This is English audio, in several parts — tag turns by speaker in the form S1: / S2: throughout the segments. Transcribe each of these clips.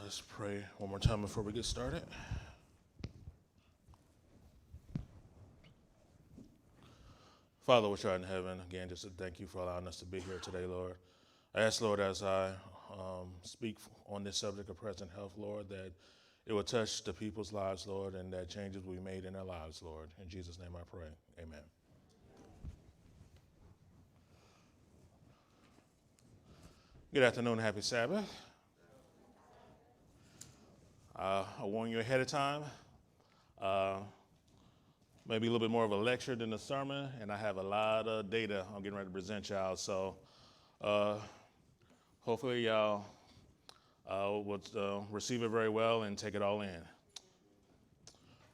S1: Let's pray one more time before we get started. Father, which art in heaven, again, just to thank you for allowing us to be here today, Lord. I ask, Lord, as I speak on this subject of present health, Lord, that it will touch the people's lives, Lord, and that changes will be made in their lives, Lord. In Jesus' name I pray. Amen. Good afternoon and happy Sabbath. I warn you ahead of time, maybe a little bit more of a lecture than a sermon, and I have a lot of data I'm getting ready to present y'all, so hopefully y'all will receive it very well and take it all in.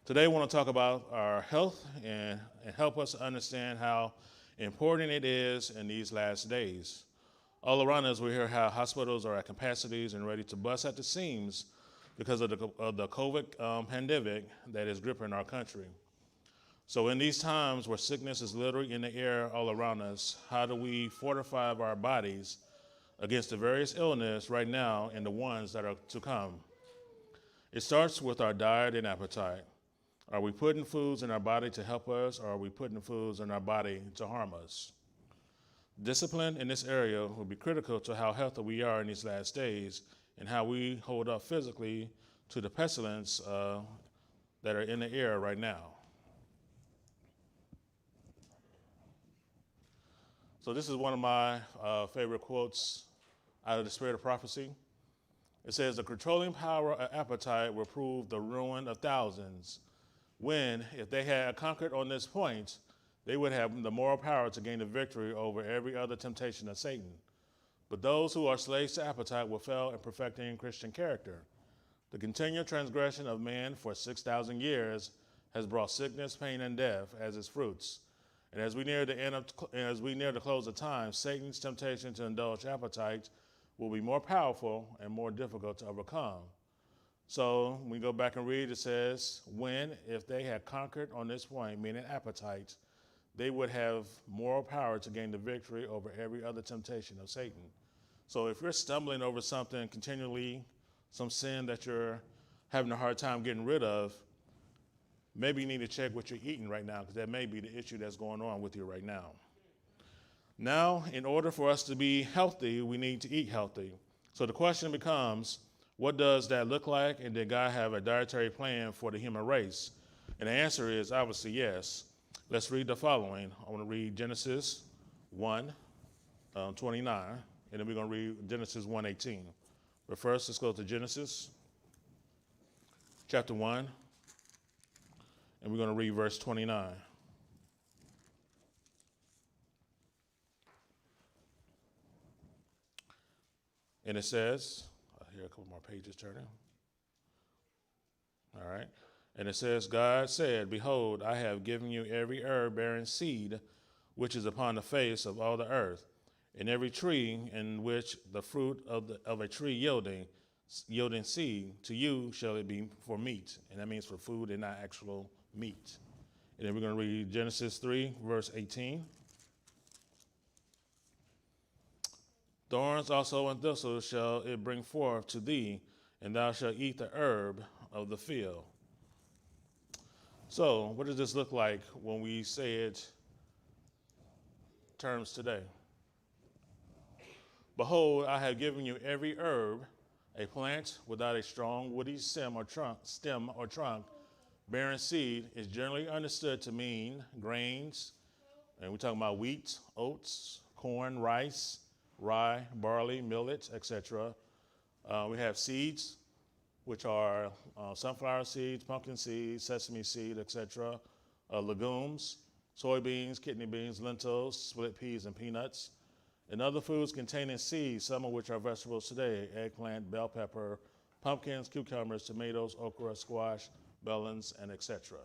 S1: Today I want to talk about our health and help us understand how important it is in these last days. All around us, we hear how hospitals are at capacities and ready to bust at the seams because of the COVID pandemic that is gripping our country. So in these times where sickness is literally in the air all around us, how do we fortify our bodies against the various illness right now and the ones that are to come? It starts with our diet and appetite. Are we putting foods in our body to help us, or are we putting foods in our body to harm us? Discipline in this area will be critical to how healthy we are in these last days and how we hold up physically to the pestilence that are in the air right now. So this is one of my favorite quotes out of the Spirit of Prophecy. It says, "The controlling power of appetite will prove the ruin of thousands, when, if they had conquered on this point, they would have the moral power to gain the victory over every other temptation of Satan. But those who are slaves to appetite will fail in perfecting Christian character. The continued transgression of man for 6,000 years has brought sickness, pain, and death as its fruits. And as we near the close of time, Satan's temptation to indulge appetite will be more powerful and more difficult to overcome." So when we go back and read, it says, when, if they had conquered on this point, meaning appetite, they would have moral power to gain the victory over every other temptation of Satan. So if you're stumbling over something continually, some sin that you're having a hard time getting rid of, maybe you need to check what you're eating right now, because that may be the issue that's going on with you right now. Now, in order for us to be healthy, we need to eat healthy. So the question becomes, what does that look like? And did God have a dietary plan for the human race? And the answer is obviously yes. Let's read the following. I want to read Genesis 1:29, and then we're going to read Genesis 1:18. But first, let's go to Genesis chapter 1, and we're going to read verse 29. And it says, I hear a couple more pages turning. All right. And it says, God said, "Behold, I have given you every herb bearing seed, which is upon the face of all the earth, and every tree in which the fruit of a tree yielding seed, to you shall it be for meat." And that means for food and not actual meat. And then we're going to read Genesis 3, verse 18. "Thorns also and thistles shall it bring forth to thee, and thou shalt eat the herb of the field." So what does this look like when we say it terms today? "Behold, I have given you every herb, a plant without a strong woody stem or trunk, bearing seed," is generally understood to mean grains, and we're talking about wheat, oats, corn, rice, rye, barley, millet, etc. We have seeds, which are sunflower seeds, pumpkin seeds, sesame seed, etc. Legumes, soybeans, kidney beans, lentils, split peas, and peanuts. And other foods containing seeds, some of which are vegetables today: eggplant, bell pepper, pumpkins, cucumbers, tomatoes, okra, squash, melons, and etc.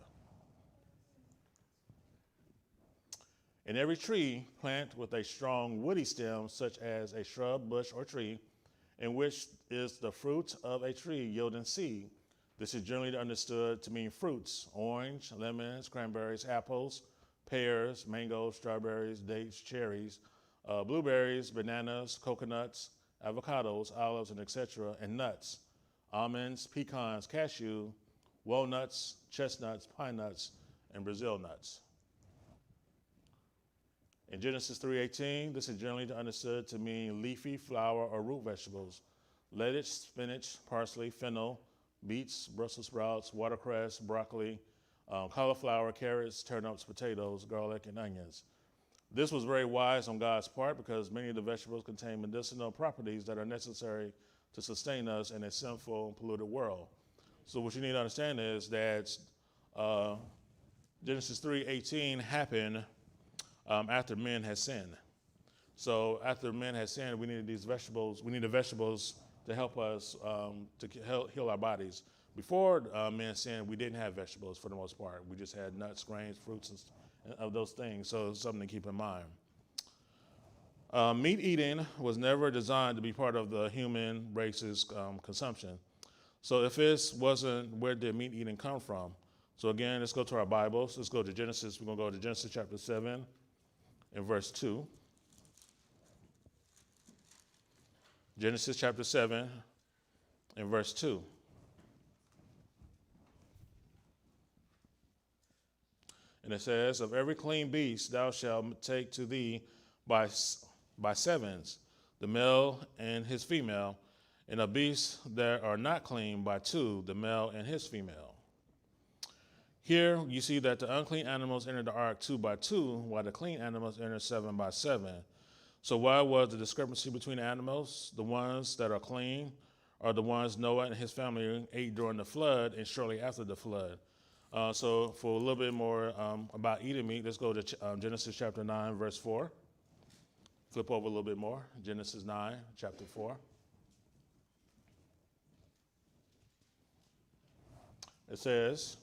S1: "In every tree, plant with a strong woody stem, such as a shrub, bush, or tree, in which is the fruit of a tree yielding seed." This is generally understood to mean fruits: orange, lemons, cranberries, apples, pears, mangoes, strawberries, dates, cherries, blueberries, bananas, coconuts, avocados, olives, and etc., and nuts. almonds, pecans, cashew, walnuts, chestnuts, pine nuts, and Brazil nuts. In Genesis 3:18, this is generally understood to mean leafy, flower, or root vegetables. Lettuce, spinach, parsley, fennel, beets, Brussels sprouts, watercress, broccoli, cauliflower, carrots, turnips, potatoes, garlic, and onions. This was very wise on God's part because many of the vegetables contain medicinal properties that are necessary to sustain us in a sinful, polluted world. So what you need to understand is that Genesis 3:18 happened after men had sinned. So after men had sinned, we needed these vegetables. We needed vegetables to help us to help heal our bodies. Before men sinned, we didn't have vegetables for the most part. We just had nuts, grains, fruits, and of those things. So it's something to keep in mind. Meat eating was never designed to be part of the human race's consumption. So if this wasn't, where did meat eating come from? So again, let's go to our Bibles. Let's go to Genesis. We're going to go to Genesis chapter 7 and verse 2. Genesis chapter 7 and verse 2. And it says, of every clean beast thou shalt take to thee by sevens, the male and his female, and of beasts that are not clean by two, the male and his female. Here you see that the unclean animals entered the ark 2 by 2, while the clean animals entered 7 by 7. So why was the discrepancy between the animals? The ones that are clean are the ones Noah and his family ate during the flood and shortly after the flood. So for a little bit more about eating meat, let's go to Genesis chapter 9, verse 4. Flip over a little bit more. Genesis 9, chapter 4. It says,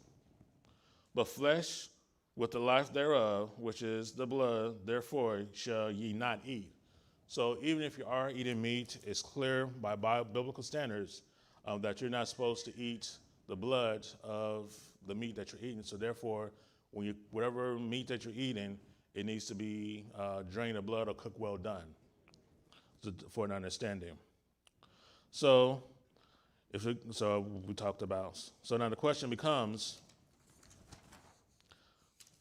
S1: but flesh with the life thereof, which is the blood, therefore shall ye not eat. So even if you are eating meat, it's clear by biblical standards that you're not supposed to eat the blood of the meat that you're eating. So therefore, whatever meat that you're eating, it needs to be drained of blood or cooked well done for an understanding. So we talked about. So now the question becomes,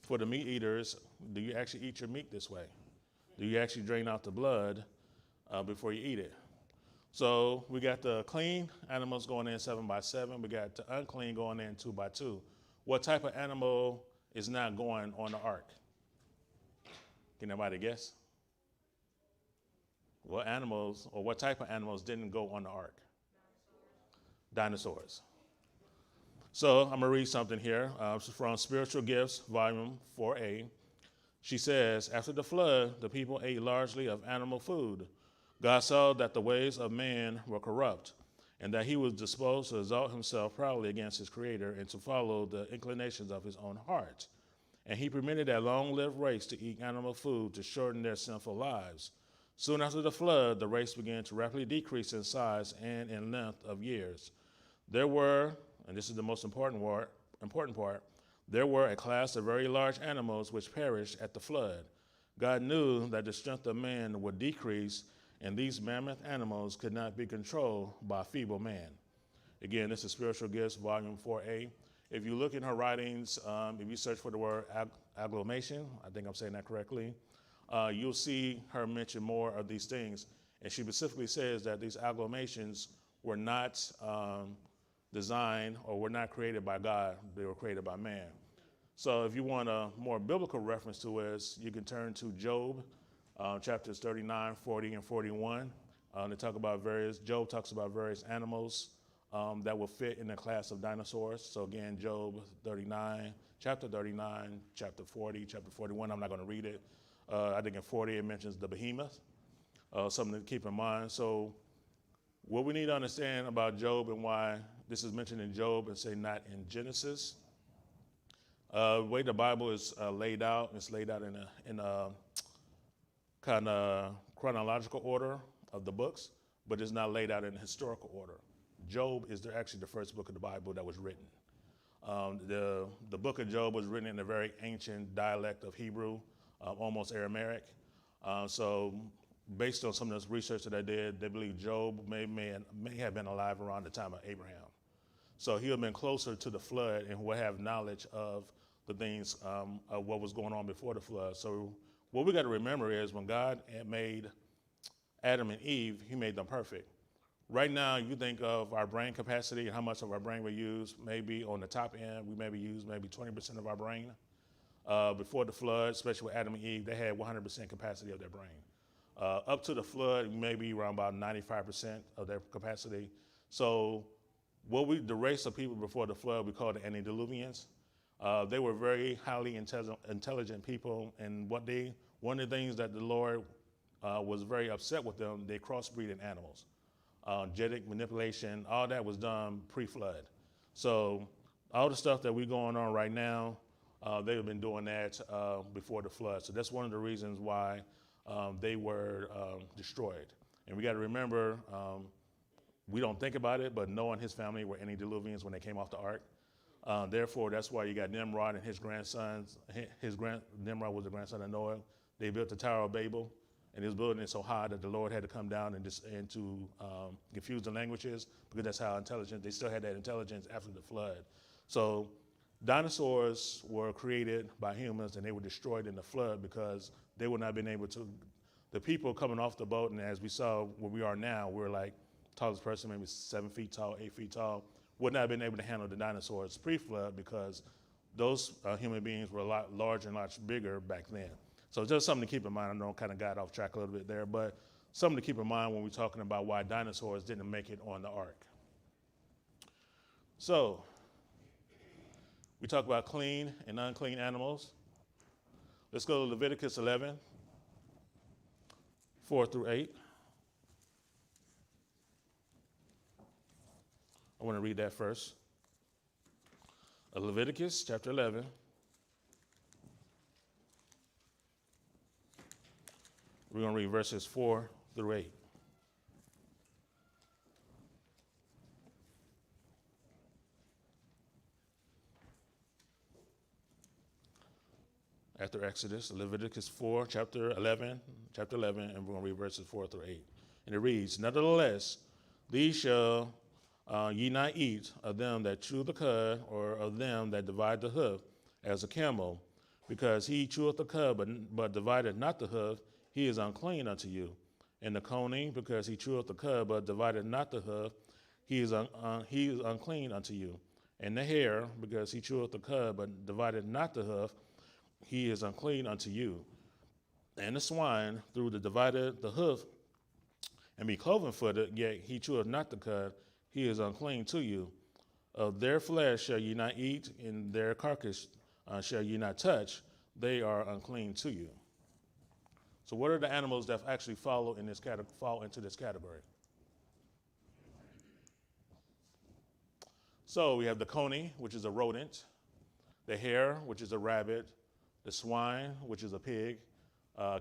S1: for the meat eaters, do you actually eat your meat this way? Do you actually drain out the blood before you eat it? So we got the clean animals going in 7 by 7. We got the unclean going in 2 by 2. What type of animal is not going on the ark? Can anybody guess? What animals or what type of animals didn't go on the ark? Dinosaurs. So I'm going to read something here. This is from Spiritual Gifts, volume 4A. She says, after the flood, the people ate largely of animal food. God saw that the ways of man were corrupt, and that he was disposed to exalt himself proudly against his creator and to follow the inclinations of his own heart. And he permitted that long-lived race to eat animal food to shorten their sinful lives. Soon after the flood, the race began to rapidly decrease in size and in length of years. There were, and this is the most important part, there were a class of very large animals which perished at the flood. God knew that the strength of man would decrease, and these mammoth animals could not be controlled by feeble man. Again, this is Spiritual Gifts, volume 4A. If you look in her writings, if you search for the word agglomeration, I think I'm saying that correctly, you'll see her mention more of these things. And she specifically says that these agglomerations were not designed or were not created by God, they were created by man. So if you want a more biblical reference to this, you can turn to Job, chapters 39, 40, and 41. Job talks about various animals that will fit in the class of dinosaurs. So again, Job 39, chapter 39, chapter 40, chapter 41, I'm not going to read it. I think in 40 it mentions the behemoth, something to keep in mind. So what we need to understand about Job and why this is mentioned in Job and say not in Genesis, the way the Bible is laid out, it's laid out in a kind of chronological order of the books, but it's not laid out in historical order. Job is actually the first book of the Bible that was written. The book of Job was written in a very ancient dialect of Hebrew, almost Aramaic. So based on some of this research that I did, they believe Job may have been alive around the time of Abraham. So he would have been closer to the flood and would have knowledge of the things of what was going on before the flood. So what we got to remember is when God had made Adam and Eve, he made them perfect. Right now, you think of our brain capacity and how much of our brain we use. Maybe on the top end, we maybe use maybe 20% of our brain. Before the flood, especially with Adam and Eve, they had 100% capacity of their brain. Up to the flood, maybe around about 95% of their capacity. So the race of people before the flood, we call the antediluvians. They were very highly intelligent people, and one of the things that the Lord was very upset with them, they crossbreeded animals. Genetic manipulation, all that was done pre-flood. So all the stuff that we're going on right now, they've been doing that before the flood. So that's one of the reasons why they were destroyed. And we got to remember, we don't think about it, but Noah and his family were antediluvians when they came off the ark. Therefore, that's why you got Nimrod and his grandsons. Nimrod was the grandson of Noah. They built the Tower of Babel, and he was building it so high that the Lord had to come down and to confuse the languages, because that's how intelligent, they still had that intelligence after the flood. So dinosaurs were created by humans, and they were destroyed in the flood because they would not have been able to, the people coming off the boat, and as we saw where we are now, we're like tallest person, maybe 7 feet tall, 8 feet tall, would not have been able to handle the dinosaurs pre-flood because those human beings were a lot larger and much bigger back then. So just something to keep in mind. I know I kind of got off track a little bit there, but something to keep in mind when we're talking about why dinosaurs didn't make it on the ark. So we talk about clean and unclean animals. Let's go to Leviticus 11, 4 through 8. I want to read that first. Leviticus chapter 11. We're going to read verses 4 through 8. After Exodus, Leviticus 4, chapter 11, and we're going to read verses 4 through 8. And it reads, "Nevertheless, these shall ye not eat of them that chew the cud, or of them that divide the hoof, as a camel, because he cheweth the cud, but divideth not the hoof, he is unclean unto you. And the coney, because he cheweth the cud, but divideth not the hoof, he is unclean unto you. And the hare, because he cheweth the cud, but divideth not the hoof, he is unclean unto you. And the swine, through the divided the hoof, and be cloven-footed, yet he cheweth not the cud, he is unclean to you. Of their flesh shall ye not eat, and their carcass shall ye not touch, they are unclean to you." So what are the animals that actually fall into this category? So we have the coney, which is a rodent, the hare, which is a rabbit, the swine, which is a pig,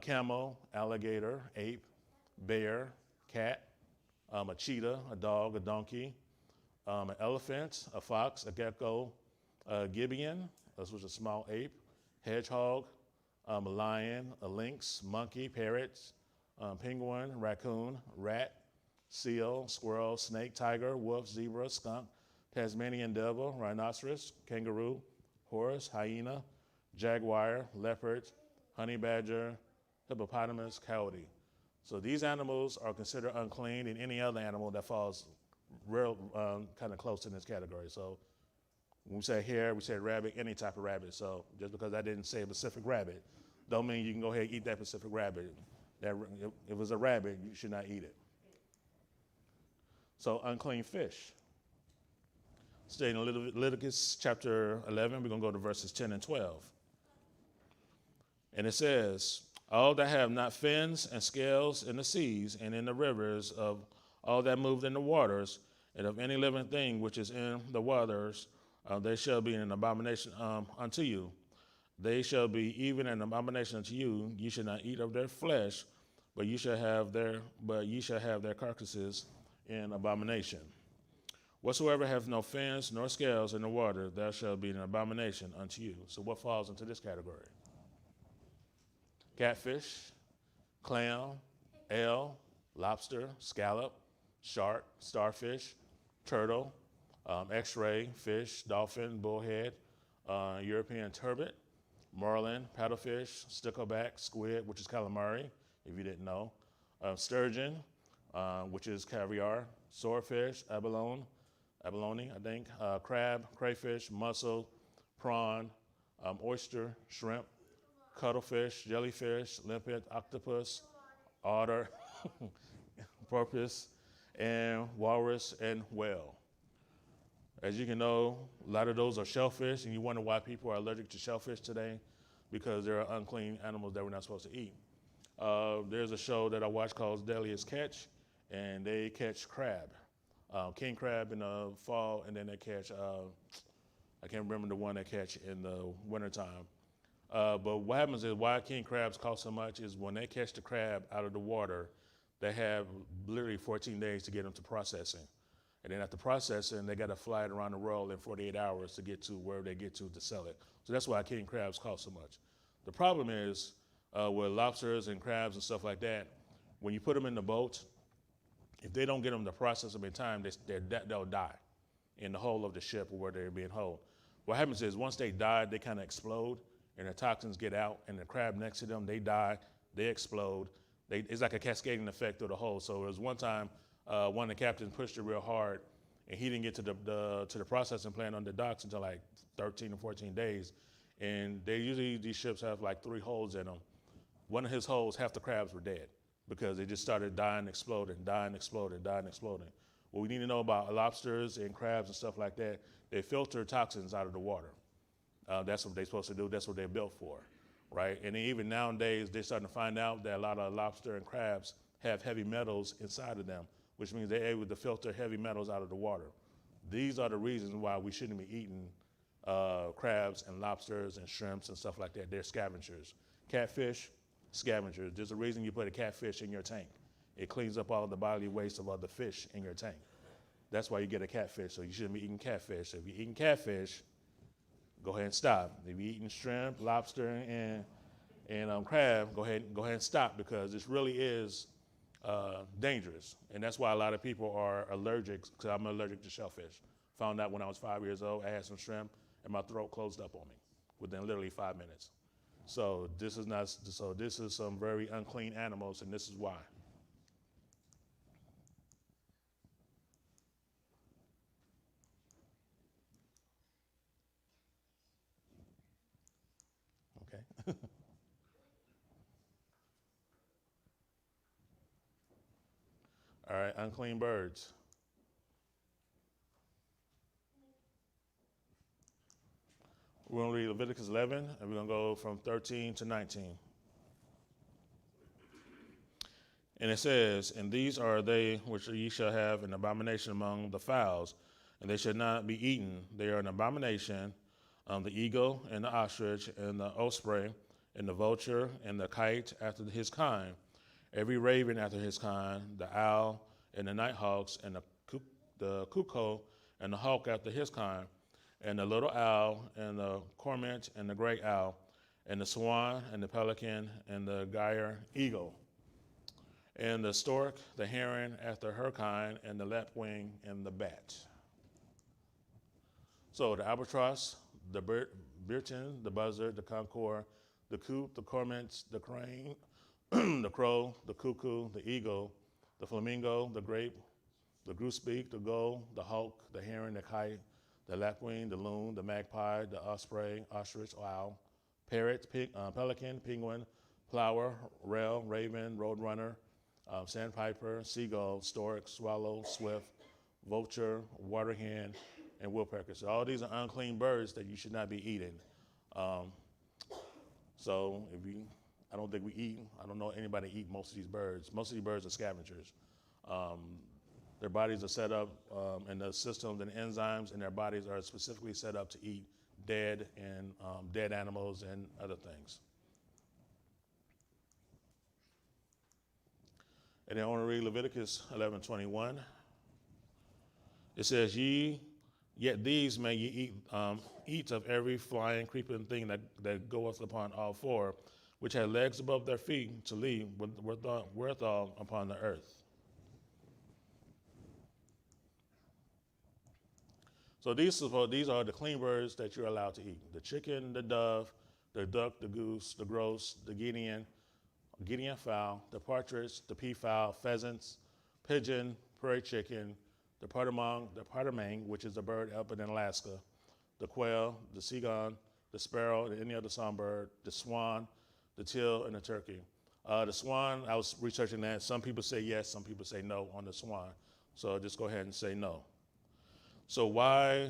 S1: camel, alligator, ape, bear, cat, a cheetah, a dog, a donkey, an elephant, a fox, a gecko, a gibeon, which is a small ape, hedgehog, a lion, a lynx, monkey, parrot, penguin, raccoon, rat, seal, squirrel, snake, tiger, wolf, zebra, skunk, Tasmanian devil, rhinoceros, kangaroo, horse, hyena, jaguar, leopard, honey badger, hippopotamus, coyote. So these animals are considered unclean, and any other animal that falls real kind of close in this category. So when we say hare, we say rabbit, any type of rabbit. So just because I didn't say a specific rabbit, don't mean you can go ahead and eat that specific rabbit. If it was a rabbit, you should not eat it. So unclean fish. Stay in Leviticus chapter 11, we're going to go to verses 10 and 12. And it says, "All that have not fins and scales in the seas and in the rivers, of all that move in the waters, and of any living thing which is in the waters, they shall be an abomination unto you. They shall be even an abomination unto you. You shall not eat of their flesh, but ye shall have their carcasses in abomination. Whatsoever hath no fins nor scales in the water, thou shalt be an abomination unto you." So what falls into this category? Catfish, clam, eel, lobster, scallop, shark, starfish, turtle, x-ray, fish, dolphin, bullhead, European turbot, marlin, paddlefish, stickleback, squid, which is calamari, if you didn't know, sturgeon, which is caviar, swordfish, abalone, I think, crab, crayfish, mussel, prawn, oyster, shrimp, cuttlefish, jellyfish, limpet, octopus, otter, porpoise, and walrus and whale. As you can know, a lot of those are shellfish, and you wonder why people are allergic to shellfish today, because they're unclean animals that we're not supposed to eat. There's a show that I watch called Deadliest Catch, and they catch crab, king crab in the fall, and then they catch, I can't remember the one they catch in the wintertime. But what happens is why king crabs cost so much is when they catch the crab out of the water, they have literally 14 days to get them to processing. And then after processing, they got to fly it around the world in 48 hours to get to where they get to sell it. So that's why king crabs cost so much. The problem is with lobsters and crabs and stuff like that, when you put them in the boat, if they don't get them to process them in time, they'll die in the hull of the ship or where they're being held. What happens is once they die, they kind of explode and the toxins get out, and the crab next to them, they die, they explode. It's like a cascading effect through the hull. So there was one time, one of the captains pushed it real hard, and he didn't get to the processing plant on the docks until like 13 or 14 days. And these ships have like 3 holes in them. One of his holes, half the crabs were dead because they just started dying, exploding, dying, exploding, dying, exploding. What we need to know about lobsters and crabs and stuff like that, they filter toxins out of the water. That's what they're supposed to do. That's what they're built for, right? And even nowadays, they're starting to find out that a lot of lobster and crabs have heavy metals inside of them, which means they're able to filter heavy metals out of the water. These are the reasons why we shouldn't be eating crabs and lobsters and shrimps and stuff like that. They're scavengers. Catfish, scavengers. There's a reason you put a catfish in your tank. It cleans up all the bodily waste of other fish in your tank. That's why you get a catfish. So you shouldn't be eating catfish. So if you're eating catfish, go ahead and stop. If you're eating shrimp, lobster, and crab, go ahead and stop, because this really is dangerous. And that's why a lot of people are allergic, because I'm allergic to shellfish. Found out when I was 5 years old, I had some shrimp, and my throat closed up on me within literally 5 minutes. So this is some very unclean animals, and this is why. Okay. All right, unclean birds. We're going to read Leviticus 11, and we're going to go from 13 to 19. And it says, "And these are they which ye shall have an abomination among the fowls, and they shall not be eaten. They are an abomination, the eagle, and the ostrich, and the osprey, and the vulture, and the kite after his kind, every raven after his kind, the owl, and the nighthawks, and the cuckoo, and the hawk after his kind, and the little owl, and the cormorant, and the great owl, and the swan, and the pelican, and the gyre eagle, and the stork, the heron after her kind, and the lapwing, and the bat." So the albatross, the bittern, the buzzard, the concord, the coot, the cormorant, the crane, the crow, the cuckoo, the eagle, the flamingo, the grape, the grosbeak, the gull, the hawk, the heron, the kite, the lapwing, the loon, the magpie, the osprey, ostrich, owl, parrot, pelican, penguin, plover, rail, raven, roadrunner, sandpiper, seagull, stork, swallow, swift, vulture, water hen, and woodpecker. So all these are unclean birds that you should not be eating. I don't think I don't know anybody eat most of these birds. Most of these birds are scavengers. Their bodies are set up, and the systems and enzymes in their bodies are specifically set up to eat dead animals and other things. And then I want to read Leviticus 11:21. It says, yet these may ye eat of every flying, creeping thing that goeth upon all four, which had legs above their feet to leap wherewithal upon the earth. So these are the clean birds that you're allowed to eat. The chicken, the dove, the duck, the goose, the grouse, the Gideon fowl, the partridge, the peafowl, pheasants, pigeon, prairie chicken, the pardomang, which is a bird up in Alaska, the quail, the seagon, the sparrow, and any other songbird, the swan, the teal, and the turkey. The swan, I was researching that. Some people say yes, some people say no on the swan. So just go ahead and say no. So why?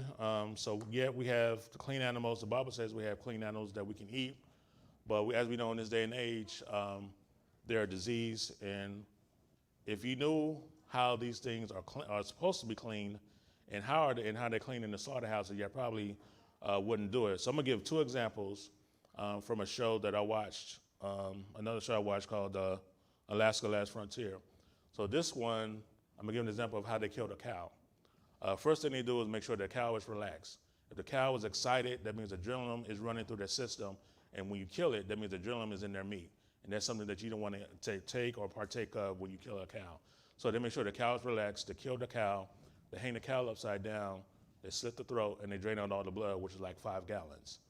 S1: We have the clean animals. The Bible says we have clean animals that we can eat. But as we know in this day and age, they're a disease. And if you knew how these things are supposed to be cleaned and how they're cleaned in the slaughterhouses, you probably wouldn't do it. So I'm going to give two examples from a show that I watched, another show I watched called Alaska Last Frontier. So this one, I'm going to give an example of how they killed a cow. First thing they do is make sure the cow is relaxed. If the cow is excited, that means adrenaline is running through their system. And when you kill it, that means adrenaline is in their meat. And that's something that you don't want to take or partake of when you kill a cow. So they make sure the cow is relaxed. They kill the cow. They hang the cow upside down. They slit the throat, and they drain out all the blood, which is like 5 gallons.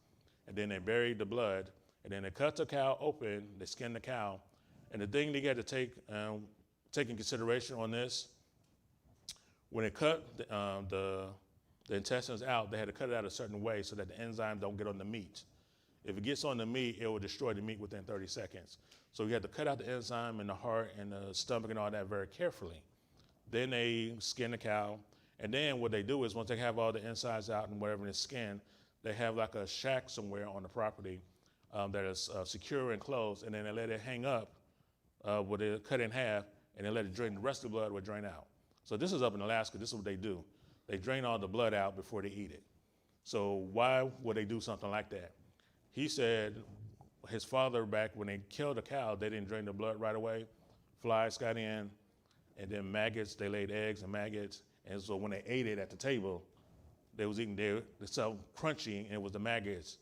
S1: And then they bury the blood. And then they cut the cow open. They skin the cow. And the thing they got to take in consideration on this, when they cut the intestines out, they had to cut it out a certain way so that the enzyme don't get on the meat. If it gets on the meat, it will destroy the meat within 30 seconds. So you have to cut out the enzyme in the heart and the stomach and all that very carefully. Then they skin the cow. And then what they do is once they have all the insides out and whatever in the skin, they have like a shack somewhere on the property that is secure and closed. And then they let it hang up with it cut in half, and they let it drain. The rest of the blood will drain out. So this is up in Alaska. This is what they do. They drain all the blood out before they eat it. So why would they do something like that? He said his father, back when they killed a cow, they didn't drain the blood right away. Flies got in, and then maggots, they laid eggs and maggots. And so when they ate it at the table, they was eating they're so crunchy, and it was the maggots.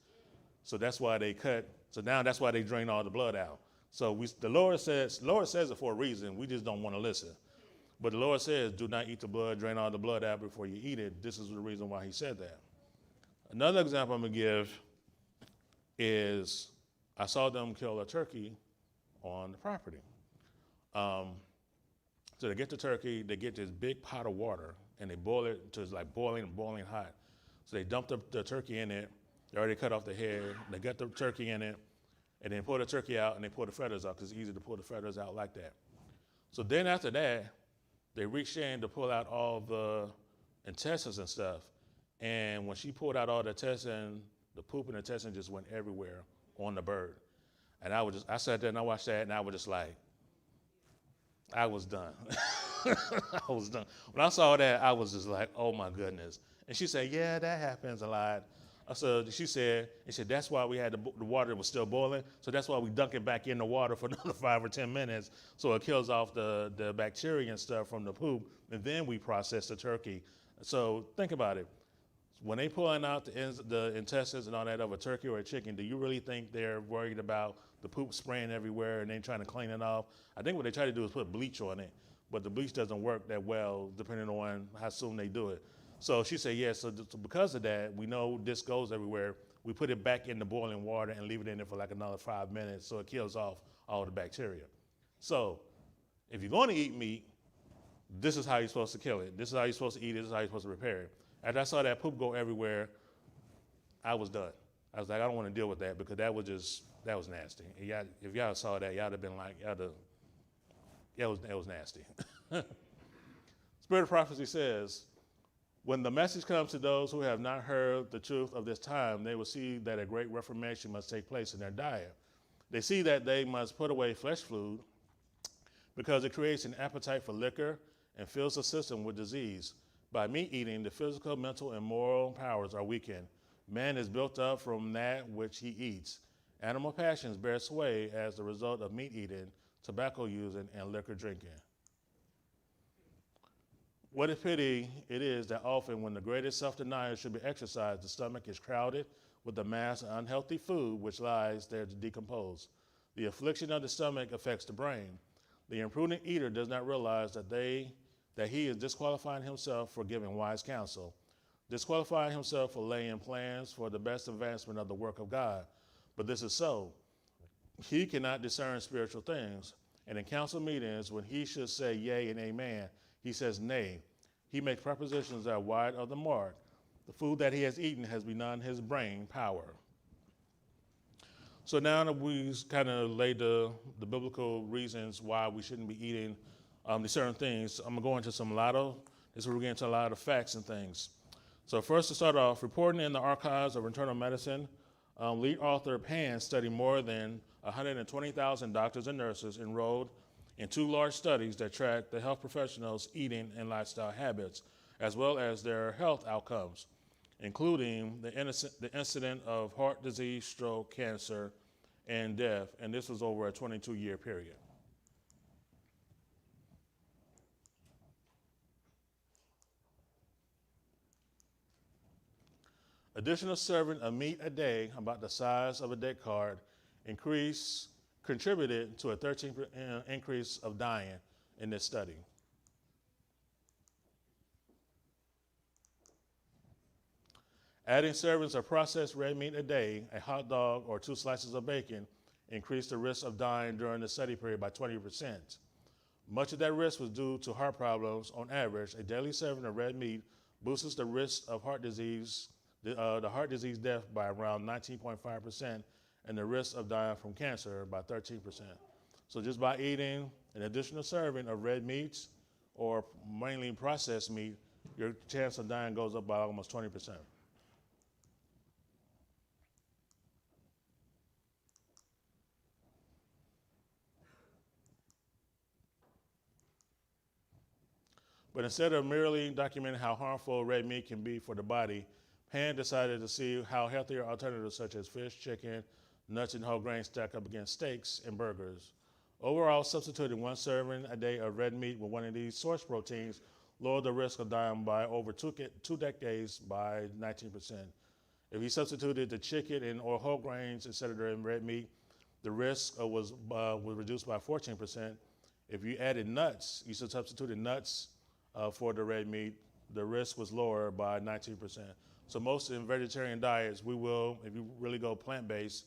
S1: So that's why they cut. So now that's why they drain all the blood out. So the Lord says it for a reason. We just don't want to listen. But the Lord says, do not eat the blood, drain all the blood out before you eat it. This is the reason why he said that. Another example I'm going to give is I saw them kill a turkey on the property. So they get the turkey, they get this big pot of water, and they boil it until it's like boiling hot. So they dump the turkey in it. They already cut off the head. They got the turkey in it, and then pull the turkey out, and they pull the feathers out because it's easy to pull the feathers out like that. So then after that, they reached in to pull out all the intestines and stuff. And when she pulled out all the intestine, the poop and intestine just went everywhere on the bird. And I sat there and I watched that, and I was just like, I was done. I was done. When I saw that, I was just like, oh my goodness. And she said, yeah, that happens a lot. She said, that's why we had the water was still boiling. So that's why we dunk it back in the water for another 5 or 10 minutes. So it kills off the bacteria and stuff from the poop. And then we process the turkey. So think about it. When they pulling out the intestines and all that of a turkey or a chicken, do you really think they're worried about the poop spraying everywhere and they trying to clean it off? I think what they try to do is put bleach on it. But the bleach doesn't work that well depending on how soon they do it. So she said, yes, so because of that, we know this goes everywhere. We put it back in the boiling water and leave it in there for like another 5 minutes so it kills off all the bacteria. So if you're going to eat meat, this is how you're supposed to kill it. This is how you're supposed to eat it. This is how you're supposed to prepare it. After I saw that poop go everywhere, I was done. I was like, I don't want to deal with that because that was nasty. If y'all saw that, y'all would have been like, that was nasty. Spirit of prophecy says, when the message comes to those who have not heard the truth of this time, they will see that a great reformation must take place in their diet. They see that they must put away flesh food because it creates an appetite for liquor and fills the system with disease. By meat eating, the physical, mental, and moral powers are weakened. Man is built up from that which he eats. Animal passions bear sway as the result of meat eating, tobacco using, and liquor drinking. What a pity it is that often when the greatest self-denial should be exercised, the stomach is crowded with the mass of unhealthy food which lies there to decompose. The affliction of the stomach affects the brain. The imprudent eater does not realize that he is disqualifying himself for giving wise counsel, disqualifying himself for laying plans for the best advancement of the work of God. But this is so. He cannot discern spiritual things, and in council meetings, when he should say yea and amen, he says nay. He makes propositions that are wide of the mark. The food that he has eaten has beyond his brain power. So now that we've kind of laid the biblical reasons why we shouldn't be eating these certain things, I'm going to go into this is where we're getting into a lot of facts and things. So first to start off, reporting in the archives of internal medicine, lead author Pan studied more than 120,000 doctors and nurses enrolled in 2 large studies that tracked the health professionals' eating and lifestyle habits, as well as their health outcomes, including the incident of heart disease, stroke, cancer, and death, and this was over a 22-year period. Additional serving of meat a day, about the size of a deck card, contributed to a 13% increase of dying in this study. Adding servings of processed red meat a day, a hot dog, or 2 slices of bacon increased the risk of dying during the study period by 20%. Much of that risk was due to heart problems. On average, a daily serving of red meat boosts the risk of heart disease, the heart disease death by around 19.5%, and the risk of dying from cancer by 13%. So just by eating an additional serving of red meats or mainly processed meat, your chance of dying goes up by almost 20%. But instead of merely documenting how harmful red meat can be for the body, Pan decided to see how healthier alternatives such as fish, chicken, nuts, and whole grains stack up against steaks and burgers. Overall, substituting 1 serving a day of red meat with one of these source proteins lowered the risk of dying by over 2 decades by 19%. If you substituted the chicken or whole grains instead of the red meat, the risk was reduced by 14%. If you added nuts, you substituted nuts for the red meat, the risk was lower by 19%. So most in vegetarian diets, if you really go plant-based,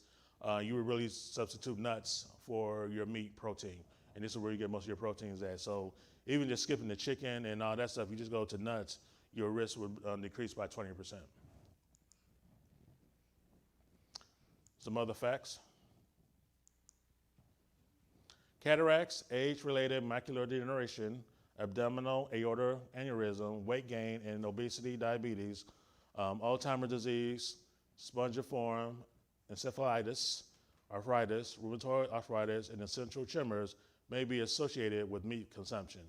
S1: you would really substitute nuts for your meat protein. And this is where you get most of your proteins at. So even just skipping the chicken and all that stuff, you just go to nuts, your risk would decrease by 20%. Some other facts. Cataracts, age-related macular degeneration, abdominal aorta aneurysm, weight gain, and obesity, diabetes, Alzheimer's disease, spongiform encephalitis, arthritis, rheumatoid arthritis, and essential tremors may be associated with meat consumption.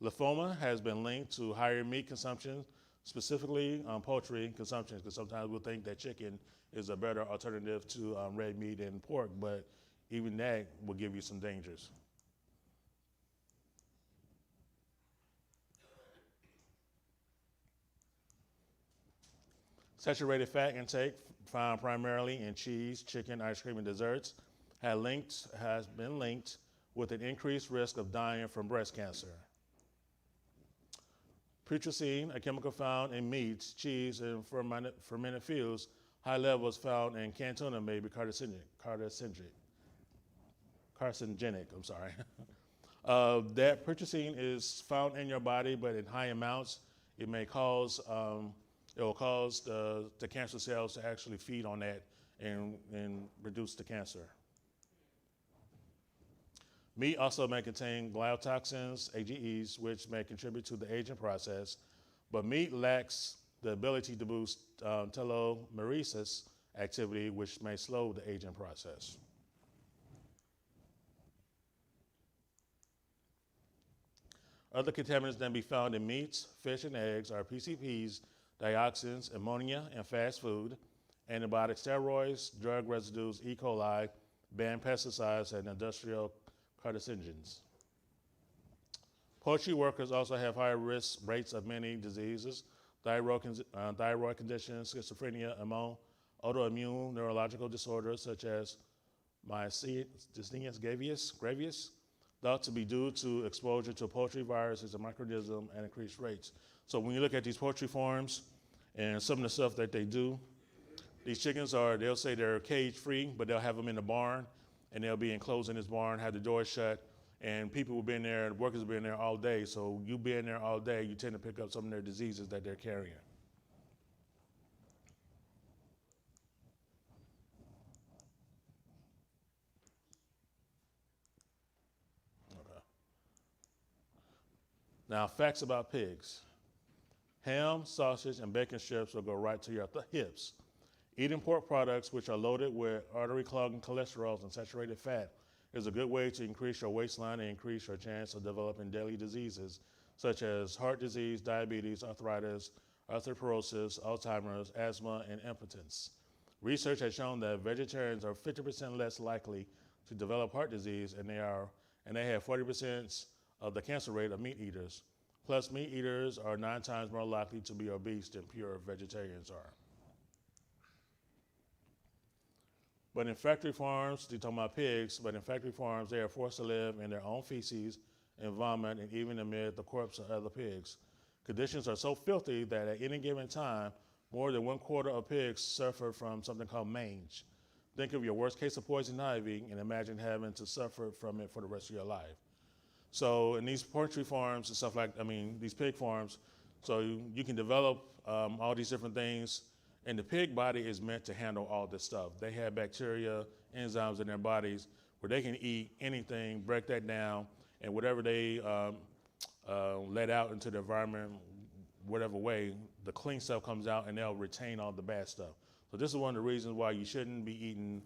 S1: Lymphoma has been linked to higher meat consumption, specifically poultry consumption, because sometimes we'll think that chicken is a better alternative to red meat and pork, but even that will give you some dangers. Saturated fat intake, found primarily in cheese, chicken, ice cream, and desserts, has been linked with an increased risk of dying from breast cancer. Putrescine, a chemical found in meats, cheese, and fermented fuels, high levels found in canned tuna may be carcinogenic. That putrescine is found in your body, but in high amounts, it will cause the cancer cells to actually feed on that and reduce the cancer. Meat also may contain gliotoxins, AGEs, which may contribute to the aging process, but meat lacks the ability to boost telomeresis activity, which may slow the aging process. Other contaminants that can be found in meats, fish, and eggs are PCBs, dioxins, ammonia, and fast food, antibiotic steroids, drug residues, E. coli, banned pesticides, and industrial carcinogens. Poultry workers also have higher risk rates of many diseases, thyroid conditions, schizophrenia, among autoimmune neurological disorders such as myasthenia gravis, thought to be due to exposure to poultry viruses and microorganisms at increased rates. So when you look at these poultry farms and some of the stuff that they do, these chickens they'll say they're cage-free, but they'll have them in the barn, and they'll be enclosed in this barn, have the doors shut, and people will be in there, workers will be in there all day. So you be in there all day, you tend to pick up some of their diseases that they're carrying. Okay. Now, facts about pigs. Ham, sausage, and bacon strips will go right to your hips. Eating pork products, which are loaded with artery-clogging cholesterols and saturated fat, is a good way to increase your waistline and increase your chance of developing deadly diseases such as heart disease, diabetes, arthritis, osteoporosis, Alzheimer's, asthma, and impotence. Research has shown that vegetarians are 50% less likely to develop heart disease, and they have 40% of the cancer rate of meat eaters. Plus, meat eaters are 9 times more likely to be obese than pure vegetarians are. But in factory farms, they're talking about pigs, but in factory farms, they are forced to live in their own feces and vomit and even amid the corpse of other pigs. Conditions are so filthy that at any given time, more than 1/4 of pigs suffer from something called mange. Think of your worst case of poison ivy and imagine having to suffer from it for the rest of your life. So in these poultry farms and stuff these pig farms, so you can develop all these different things. And the pig body is meant to handle all this stuff. They have bacteria, enzymes in their bodies where they can eat anything, break that down, and whatever they let out into the environment, whatever way, the clean stuff comes out and they'll retain all the bad stuff. So this is one of the reasons why you shouldn't be eating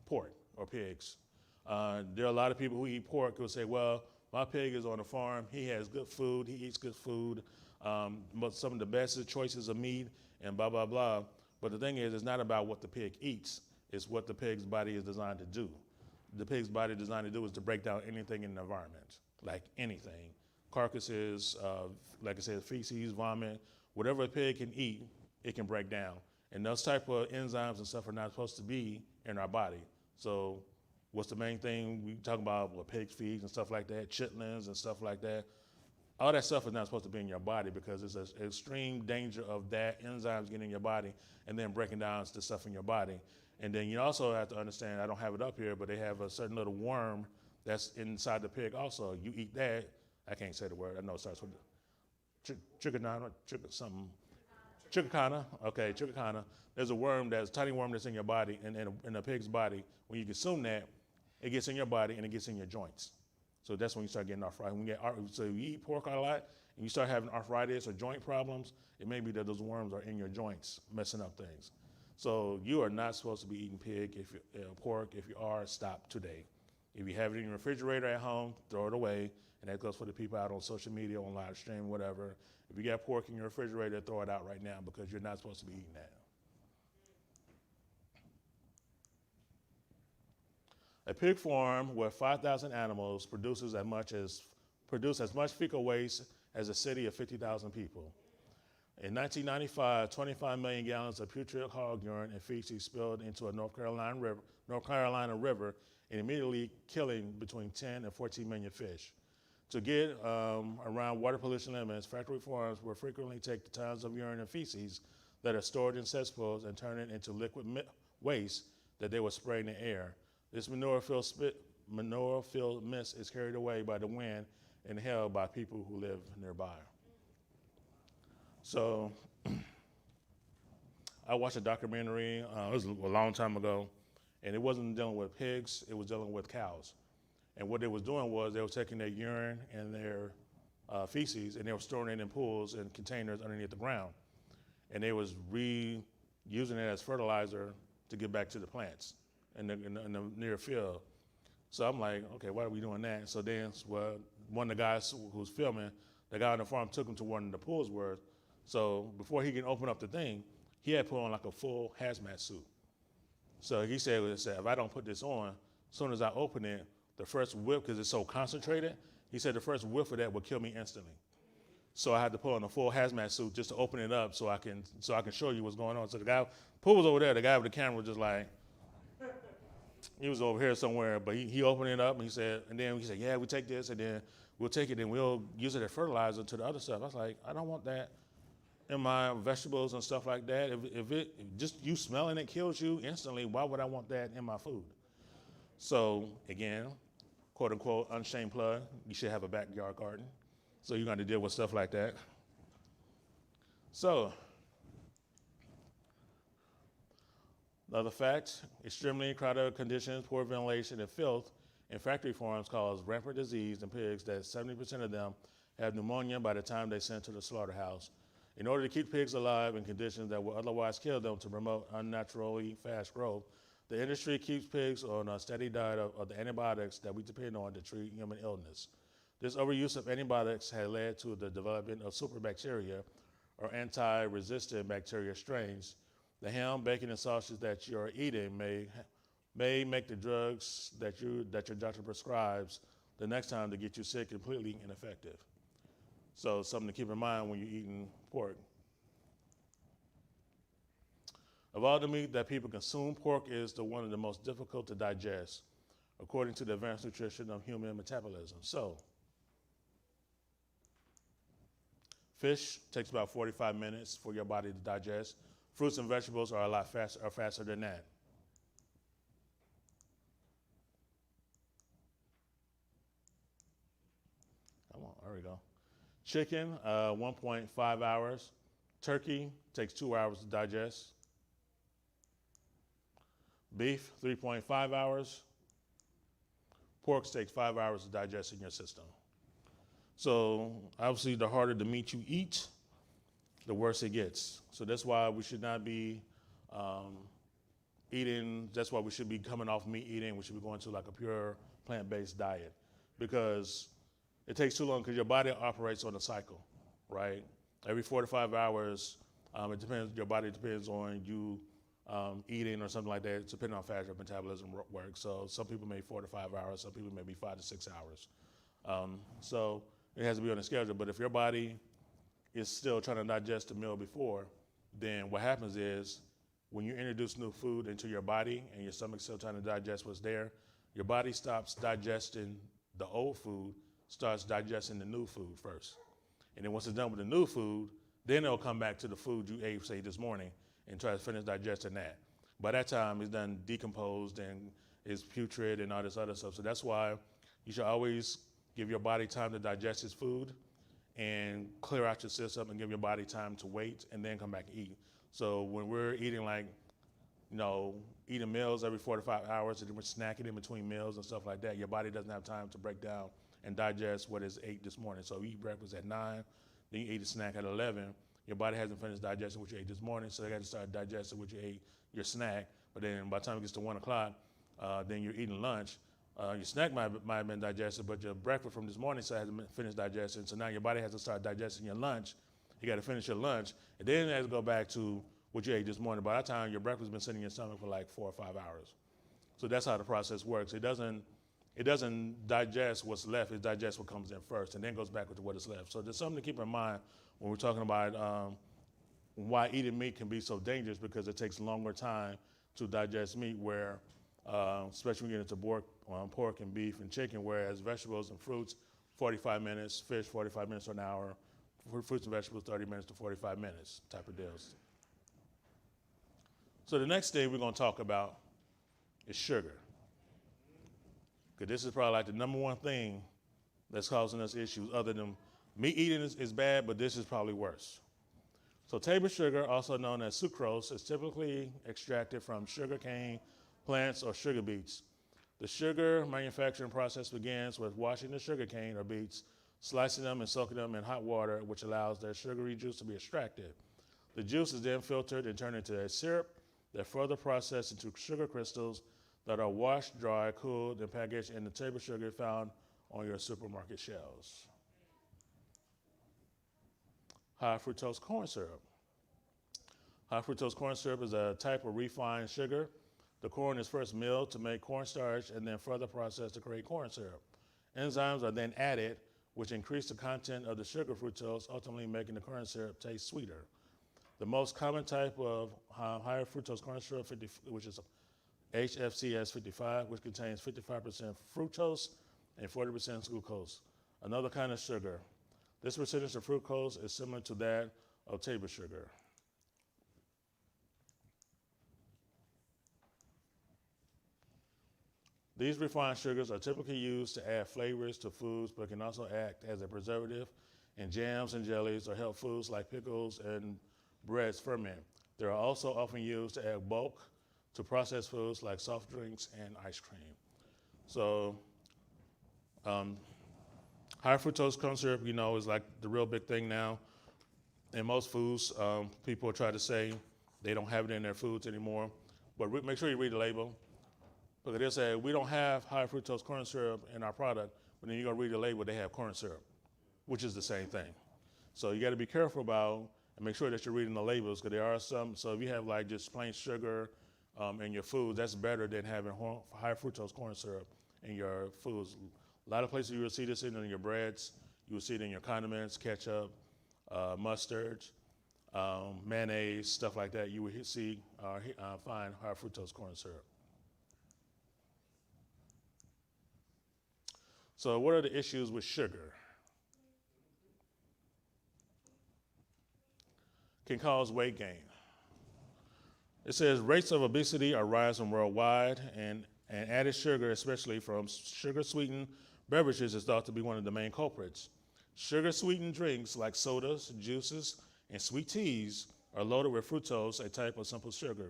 S1: pork or pigs. There are a lot of people who eat pork who say, well, my pig is on a farm, he has good food, he eats good food, but some of the best choices of meat, and blah, blah, blah. But the thing is, it's not about what the pig eats. It's what the pig's body is designed to do. The pig's body is designed to do is to break down anything in the environment, like anything. Carcasses, like I said, feces, vomit, whatever a pig can eat, it can break down. And those type of enzymes and stuff are not supposed to be in our body. So what's the main thing we talk about with pigs feeds and stuff like that, chitlins and stuff like that? All that stuff is not supposed to be in your body because it's an extreme danger of that enzymes getting in your body and then breaking down the stuff in your body. And then you also have to understand, I don't have it up here, but they have a certain little worm that's inside the pig also. You eat that, I can't say the word, I know it starts with trichina, okay, trichina. There's a worm, a tiny worm that's in your body, in a pig's body. When you consume that, it gets in your body and it gets in your joints. So that's when you start getting arthritis. So you eat pork a lot and you start having arthritis or joint problems, it may be that those worms are in your joints messing up things. So you are not supposed to be eating pork. If you are, stop today. If you have it in your refrigerator at home, throw it away. And that goes for the people out on social media, on live stream, whatever. If you got pork in your refrigerator, throw it out right now because you're not supposed to be eating that. A pig farm with 5,000 animals produces as much fecal waste as a city of 50,000 people. In 1995, 25 million gallons of putrid hog urine and feces spilled into a North Carolina river and immediately killing between 10 and 14 million fish. To get around water pollution limits, factory farms will frequently take the tons of urine and feces that are stored in cesspools and turn it into liquid waste that they will spray in the air. This manure-filled mist is carried away by the wind and held by people who live nearby. So I watched a documentary, it was a long time ago, and it wasn't dealing with pigs, it was dealing with cows. And what they was doing was they were taking their urine and their feces and they were storing it in pools and containers underneath the ground. And they was reusing it as fertilizer to get back to the plants in the near field. So I'm like, okay, why are we doing that? So then one of the guys who was filming, the guy on the farm took him to one of the pools where, so before he can open up the thing, he had put on like a full hazmat suit. So he said, if I don't put this on, as soon as I open it, the first whiff, because it's so concentrated, he said the first whiff of that would kill me instantly. So I had to put on a full hazmat suit just to open it up so I can show you what's going on. So the guy, Pooh was over there. The guy with the camera was just like, he was over here somewhere, but he opened it up and then he said, yeah, we take this and then we'll take it and we'll use it as fertilizer to the other stuff. I was like, I don't want that in my vegetables and stuff like that. If just you smelling it kills you instantly, why would I want that in my food? So again, quote unquote, unshamed plug, you should have a backyard garden. So you're going to deal with stuff like that. So, another fact, extremely crowded conditions, poor ventilation, and filth in factory farms cause rampant disease in pigs that 70% of them have pneumonia by the time they're sent to the slaughterhouse. In order to keep pigs alive in conditions that will otherwise kill them to promote unnaturally fast growth, the industry keeps pigs on a steady diet of the antibiotics that we depend on to treat human illness. This overuse of antibiotics has led to the development of superbacteria, or anti-resistant bacteria strains. The ham, bacon, and sausage that you're eating may make the drugs that your doctor prescribes the next time to get you sick completely ineffective. So something to keep in mind when you're eating pork. Of all the meat that people consume, pork is one of the most difficult to digest, according to the Advanced Nutrition of Human Metabolism. So, fish takes about 45 minutes for your body to digest. Fruits and vegetables are a lot faster than that. Come on, there we go. Chicken, 1.5 hours. Turkey takes 2 hours to digest. Beef, 3.5 hours. Pork takes 5 hours to digest in your system. So obviously, the harder the meat you eat, the worse it gets. So that's why we should not be eating, that's why we should be coming off meat eating. We should be going to like a pure plant-based diet, because it takes too long, because your body operates on a cycle, right? Every 4 to 5 hours, it depends, your body depends on you eating or something like that. It's depending on fast metabolism work. So some people may 4 to 5 hours, some people may be 5 to 6 hours. So it has to be on a schedule. But if your body is still trying to digest the meal before, then what happens is when you introduce new food into your body and your stomach's still trying to digest what's there, your body stops digesting the old food, starts digesting the new food first. And then once it's done with the new food, then it'll come back to the food you ate, say, this morning and try to finish digesting that. By that time, it's done decomposed and is putrid and all this other stuff. So that's why you should always give your body time to digest its food and clear out your system and give your body time to wait and then come back and eat. So when we're eating eating meals every 4 to 5 hours and we're snacking in between meals and stuff like that, your body doesn't have time to break down and digest what is ate this morning. So you eat breakfast at 9, then you eat a snack at 11. Your body hasn't finished digesting what you ate this morning, so they got to start digesting what you ate, your snack. But then by the time it gets to 1 o'clock, then you're eating lunch. Your snack might have been digested, but your breakfast from this morning still hasn't finished digesting. So now your body has to start digesting your lunch. You got to finish your lunch, and then it has to go back to what you ate this morning. By that time, your breakfast has been sitting in your stomach for like 4 or 5 hours. So that's how the process works. It doesn't digest what's left. It digests what comes in first, and then goes back to what is left. So there's something to keep in mind when we're talking about why eating meat can be so dangerous, because it takes longer time to digest meat, where especially when you get into pork and beef and chicken, whereas vegetables and fruits, 45 minutes, fish, 45 minutes to an hour, fruits and vegetables, 30 minutes to 45 minutes type of deals. So the next thing we're going to talk about is sugar. Because this is probably like the number one thing that's causing us issues. Other than meat eating is bad, but this is probably worse. So table sugar, also known as sucrose, is typically extracted from sugar cane plants or sugar beets. The sugar manufacturing process begins with washing the sugar cane or beets, slicing them and soaking them in hot water, which allows their sugary juice to be extracted. The juice is then filtered and turned into a syrup that further processed into sugar crystals that are washed, dry, cooled, and packaged in the table sugar found on your supermarket shelves. High-fructose corn syrup. High-fructose corn syrup is a type of refined sugar. The corn is first milled to make cornstarch and then further processed to create corn syrup. Enzymes are then added, which increase the content of the sugar fructose, ultimately making the corn syrup taste sweeter. The most common type of higher fructose corn syrup, which is HFCS 55, which contains 55% fructose and 40% glucose, another kind of sugar. This percentage of fructose is similar to that of table sugar. These refined sugars are typically used to add flavors to foods, but can also act as a preservative in jams and jellies or help foods like pickles and breads ferment. They are also often used to add bulk to processed foods like soft drinks and ice cream. So high fructose corn syrup, is like the real big thing now. In most foods, people try to say they don't have it in their foods anymore, but make sure you read the label. Because they'll say, we don't have high fructose corn syrup in our product, but then you're gonna read the label, they have corn syrup, which is the same thing. So you gotta be careful about and make sure that you're reading the labels, because there are some, so if you have like just plain sugar in your food, that's better than having high fructose corn syrup in your foods. A lot of places you will see this in your breads, you will see it in your condiments, ketchup, mustard, mayonnaise, stuff like that. You will find high fructose corn syrup. So what are the issues with sugar? Can cause weight gain. It says rates of obesity are rising worldwide, and added sugar, especially from sugar-sweetened beverages, is thought to be one of the main culprits. Sugar-sweetened drinks like sodas, juices, and sweet teas are loaded with fructose, a type of simple sugar.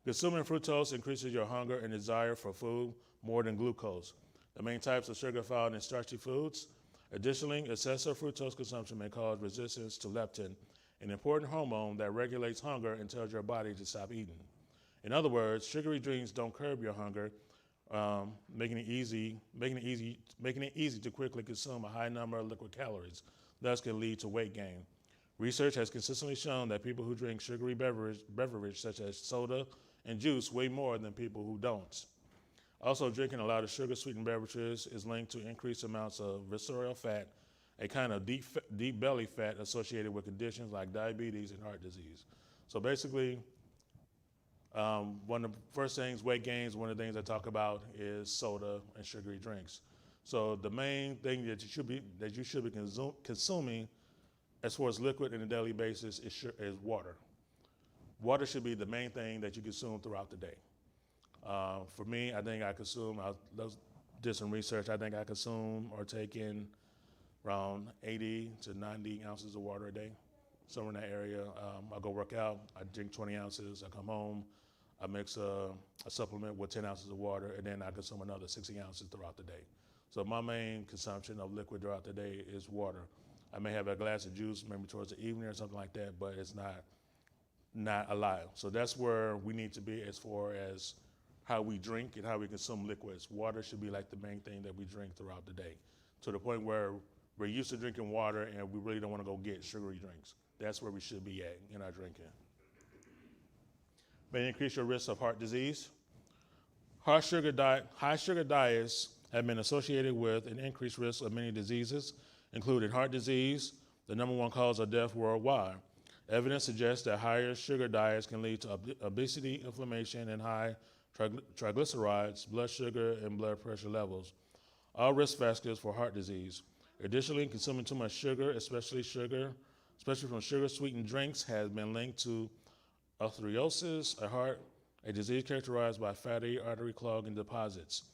S1: Consuming fructose increases your hunger and desire for food more than glucose, the main types of sugar found in starchy foods. Additionally, excessive fructose consumption may cause resistance to leptin, an important hormone that regulates hunger and tells your body to stop eating. In other words, sugary drinks don't curb your hunger, making it easy to quickly consume a high number of liquid calories, thus can lead to weight gain. Research has consistently shown that people who drink sugary beverage such as soda and juice weigh more than people who don't. Also, drinking a lot of sugar-sweetened beverages is linked to increased amounts of visceral fat, a kind of deep belly fat associated with conditions like diabetes and heart disease. So basically, one of the first things, weight gains, one of the things I talk about is soda and sugary drinks. So the main thing that you should be consuming as far as liquid on a daily basis is water. Water should be the main thing that you consume throughout the day. For me, I think I did some research, I think I consume or take in around 80 to 90 ounces of water a day, somewhere in that area. I go work out, I drink 20 ounces, I come home, I mix a supplement with 10 ounces of water, and then I consume another 60 ounces throughout the day. So my main consumption of liquid throughout the day is water. I may have a glass of juice maybe towards the evening or something like that, but it's not a lot. So that's where we need to be as far as how we drink and how we consume liquids. Water should be like the main thing that we drink throughout the day, to the point where we're used to drinking water and we really don't want to go get sugary drinks. That's where we should be at in our drinking. May increase your risk of heart disease. High sugar diets have been associated with an increased risk of many diseases, including heart disease, the number one cause of death worldwide. Evidence suggests that higher sugar diets can lead to obesity, inflammation, and high triglycerides, blood sugar, and blood pressure levels, all risk factors for heart disease. Additionally, consuming too much sugar, especially from sugar-sweetened drinks, has been linked to atherosclerosis, a disease characterized by fatty artery clogging deposits.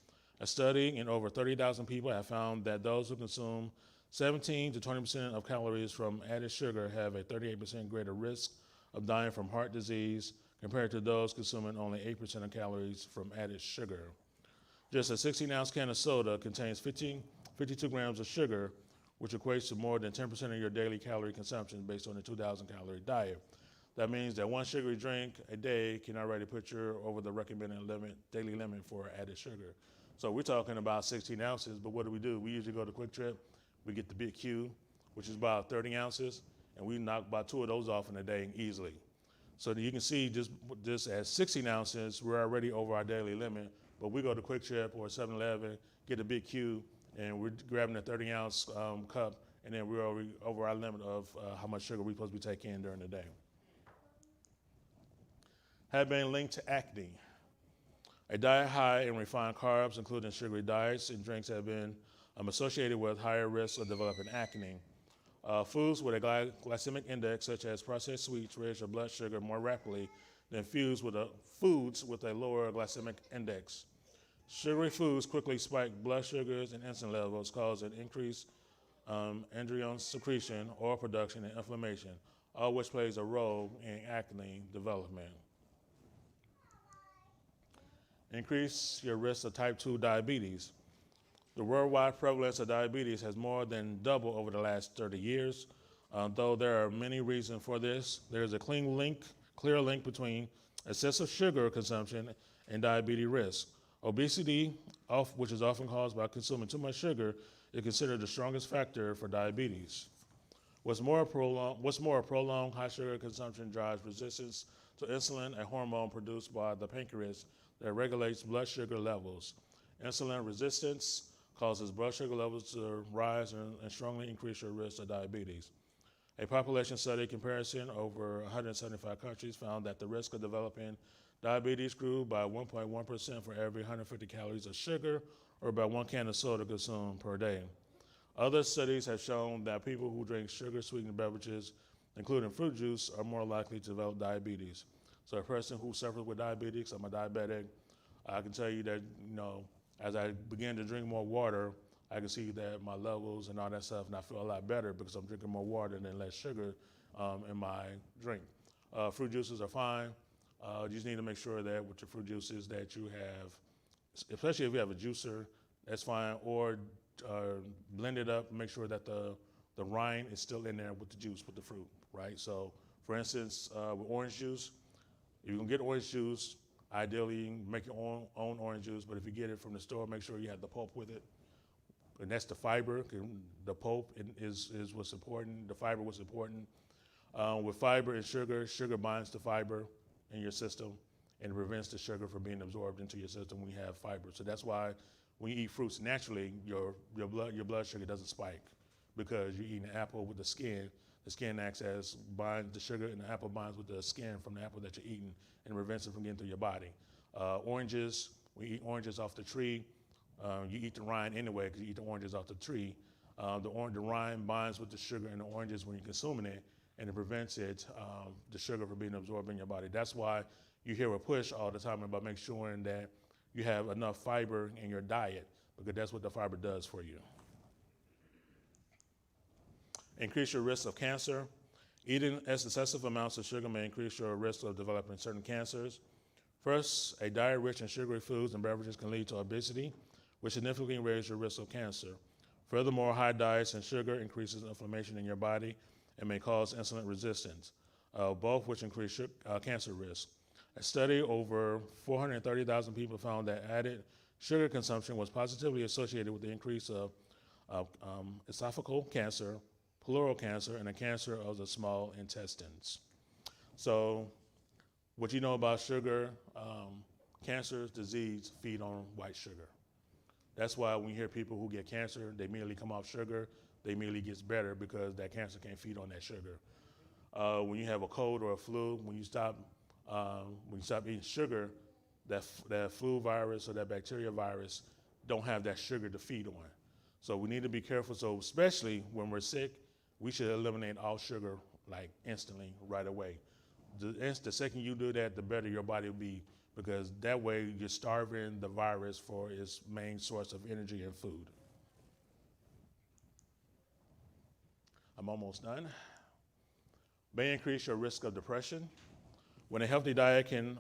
S1: A study in over 30,000 people have found that those who consume 17 to 20% of calories from added sugar have a 38% greater risk of dying from heart disease compared to those consuming only 8% of calories from added sugar. Just a 16-ounce can of soda contains 52 grams of sugar, which equates to more than 10% of your daily calorie consumption based on a 2,000-calorie diet. That means that one sugary drink a day can already put you over the recommended daily limit for added sugar. So we're talking about 16 ounces, but what do? We usually go to Quick Trip, we get the Big Q, which is about 30 ounces, and we knock about 2 of those off in a day easily. So you can see just at 16 ounces, we're already over our daily limit, but we go to Quick Trip or 7-Eleven, get a Big Q, and we're grabbing a 30-ounce cup, and then we're over our limit of how much sugar we're supposed to be taking in during the day. Have been linked to acne. A diet high in refined carbs, including sugary diets and drinks, have been associated with higher risk of developing acne. Foods with a glycemic index, such as processed sweets, raise your blood sugar more rapidly than foods with a lower glycemic index. Sugary foods quickly spike blood sugars and insulin levels, causing increased androgen secretion, oil production, and inflammation, all which plays a role in acne development. Increase your risk of type 2 diabetes. The worldwide prevalence of diabetes has more than doubled over the last 30 years. Though there are many reasons for this, there is a clear link between excessive sugar consumption and diabetes risk. Obesity, which is often caused by consuming too much sugar, is considered the strongest factor for diabetes. What's more, prolonged high sugar consumption drives resistance to insulin, a hormone produced by the pancreas that regulates blood sugar levels. Insulin resistance causes blood sugar levels to rise and strongly increase your risk of diabetes. A population study comparison over 175 countries found that the risk of developing diabetes grew by 1.1% for every 150 calories of sugar, or about 1 can of soda consumed per day. Other studies have shown that people who drink sugar-sweetened beverages, including fruit juice, are more likely to develop diabetes. So a person who suffers with diabetes, I'm a diabetic, I can tell you that, as I begin to drink more water, I can see that my levels and all that stuff, and I feel a lot better because I'm drinking more water and less sugar in my drink. Fruit juices are fine. You just need to make sure that with your fruit juices that you have, especially if you have a juicer, that's fine, or blend it up, make sure that the rind is still in there with the juice, with the fruit, right? So, for instance, with orange juice, if you can get orange juice, ideally make your own orange juice, but if you get it from the store, make sure you have the pulp with it. And that's the fiber. The pulp is what's important. The fiber was important. With fiber and sugar binds to fiber in your system and prevents the sugar from being absorbed into your system when you have fiber. So that's why when you eat fruits naturally, your blood sugar doesn't spike, because you're eating an apple with the skin. The skin acts as binds the sugar, and the apple binds with the skin from the apple that you're eating and prevents it from getting through your body. Oranges, we eat oranges off the tree. You eat the rind anyway because you eat the oranges off the tree. The rind binds with the sugar in the oranges when you're consuming it, and it prevents the sugar from being absorbed in your body. That's why you hear a push all the time about making sure that you have enough fiber in your diet, because that's what the fiber does for you. Increase your risk of cancer. Eating excessive amounts of sugar may increase your risk of developing certain cancers. First, a diet rich in sugary foods and beverages can lead to obesity, which significantly raises your risk of cancer. Furthermore, high diets in sugar increases inflammation in your body and may cause insulin resistance, both which increase cancer risk. A study over 430,000 people found that added sugar consumption was positively associated with the increase of esophageal cancer, pleural cancer, and a cancer of the small intestines. So what you know about sugar, cancer, disease feed on white sugar. That's why when you hear people who get cancer, they immediately come off sugar, they immediately gets better because that cancer can't feed on that sugar. When you have a cold or a flu, when you stop eating sugar, that flu virus or that bacteria virus don't have that sugar to feed on. So we need to be careful. So especially when we're sick, we should eliminate all sugar like instantly, right away. The second you do that, the better your body will be, because that way you're starving the virus for its main source of energy and food. I'm almost done. May increase your risk of depression. While a healthy diet can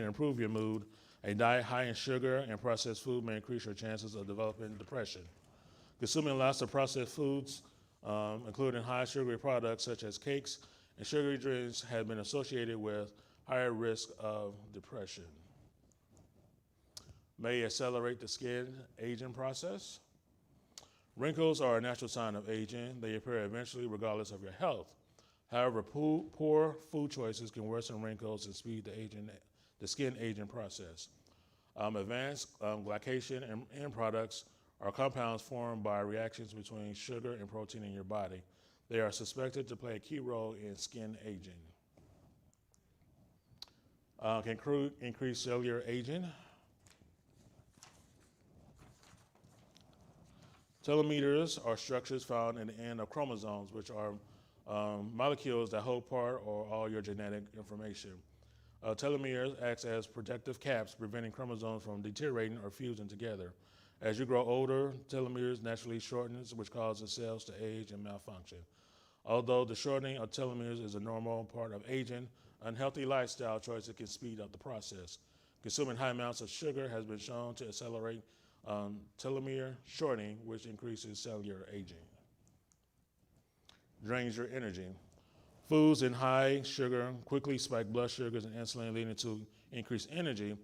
S1: improve your mood, a diet high in sugar and processed food may increase your chances of developing depression. Consuming lots of processed foods, including high sugary products such as cakes and sugary drinks, have been associated with higher risk of depression. May accelerate the skin aging process. Wrinkles are a natural sign of aging. They appear eventually regardless of your health. However, poor food choices can worsen wrinkles and speed the skin aging process. Advanced glycation and products are compounds formed by reactions between sugar and protein in your body. They are suspected to play a key role in skin aging. Can increase cellular aging. Telomeres are structures found in the end of chromosomes, which are molecules that hold part or all your genetic information. Telomeres act as protective caps, preventing chromosomes from deteriorating or fusing together. As you grow older, telomeres naturally shorten, which causes cells to age and malfunction. Although the shortening of telomeres is a normal part of aging, unhealthy lifestyle choices can speed up the process. Consuming high amounts of sugar has been shown to accelerate telomere shortening, which increases cellular aging. Drains your energy. Foods in high sugar quickly spike blood sugars and insulin, leading to increased energy.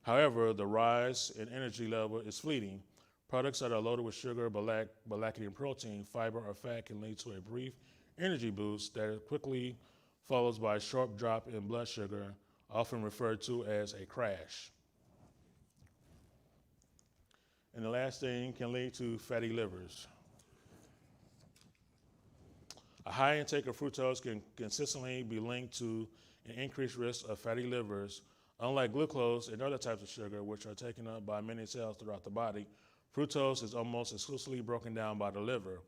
S1: However, the rise in energy level is fleeting. Products that are loaded with sugar but lacking protein, fiber, or fat can lead to a brief energy boost that quickly follows by a sharp drop in blood sugar, often referred to as a crash. And the last thing can lead to fatty livers. A high intake of fructose can consistently be linked to an increased risk of fatty livers. Unlike glucose and other types of sugar, which are taken up by many cells throughout the body, fructose is almost exclusively broken down by the liver.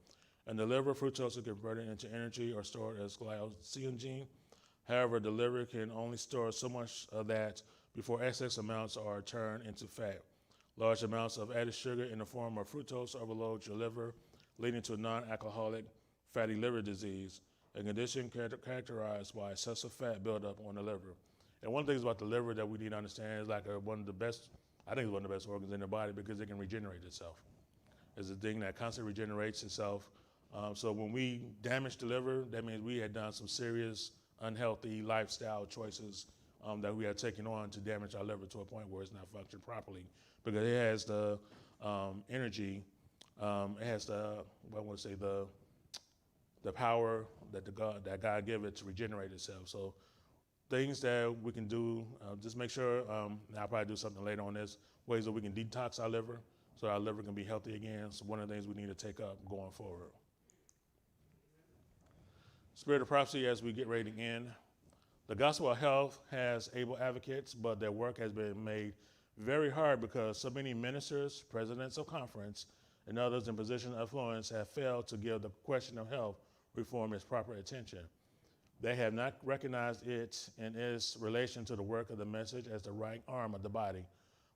S1: In the liver, fructose is converted into energy or stored as glycogen. However, the liver can only store so much of that before excess amounts are turned into fat. Large amounts of added sugar in the form of fructose overload your liver, leading to non-alcoholic fatty liver disease, a condition characterized by excessive fat buildup on the liver. And one of the things about the liver that we need to understand is like one of the best, I think it's one of the best organs in the body because it can regenerate itself. It's a thing that constantly regenerates itself. So when we damage the liver, that means we had done some serious unhealthy lifestyle choices that we are taking on to damage our liver to a point where it's not functioning properly, because it has the energy, it has the power that God gave it to regenerate itself. So things that we can do, just make sure, and I'll probably do something later on this, ways that we can detox our liver so our liver can be healthy again. So one of the things we need to take up going forward. Spirit of prophecy as we get ready to end. The gospel of health has able advocates, but their work has been made very hard because so many ministers, presidents of conference, and others in positions of influence have failed to give the question of health reform its proper attention. They have not recognized it in its relation to the work of the message as the right arm of the body.